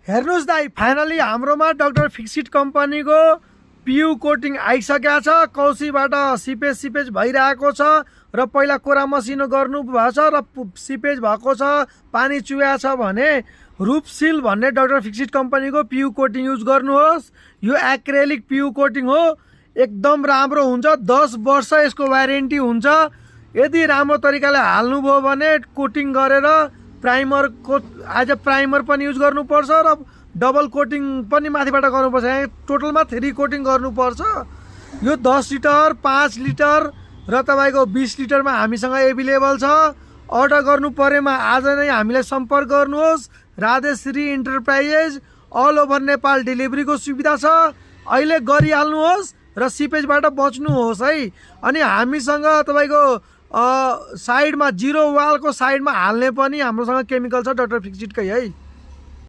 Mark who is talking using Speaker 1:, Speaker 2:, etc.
Speaker 1: हेर्नुस् दाइ, फाइनली हाम्रोमा डाक्टर फिक्सिट कम्पनीको पियु कोटिङ आइसकेको छ। कौशीबाट सिपेज भइरहेको छ र पहिला कोरा मसिनो गर्नु भएको छ र सिपेज भएको छ, पानी चुया छ भने रुपसिल भन्ने डाक्टर फिक्सिट कम्पनीको पियु कोटिङ युज गर्नुहोस्। यो एक्रेलिक पियु कोटिङ हो, एकदम राम्रो हुन्छ। 10 वर्ष यसको वारेन्टी हुन्छ। यदि राम्रो तरिकाले हाल्नुभयो भने कोटिङ गरेर प्राइमरको एज अ प्राइमर पनि युज गर्नुपर्छ र डबल कोटिङ पनि माथिबाट गर्नुपर्छ। यहाँ टोटलमा 3 कोटिङ गर्नुपर्छ। यो 10 लिटर, 5 लिटर र तपाईँको 20 लिटरमा हामीसँग एभाइलेबल छ। अर्डर गर्नु परेमा आज नै हामीलाई सम्पर्क गर्नुहोस्। राधेश्री इन्टरप्राइजेस अल ओभर नेपाल डेलिभरीको सुविधा छ। अहिले गरिहाल्नुहोस् र सिपेजबाट बच्नुहोस् है। अनि हामीसँग तपाईँको साइडमा 0 वालको साइडमा हाल्ने पनि हाम्रोसँग केमिकल छ डाक्टर फिक्सिटकै है।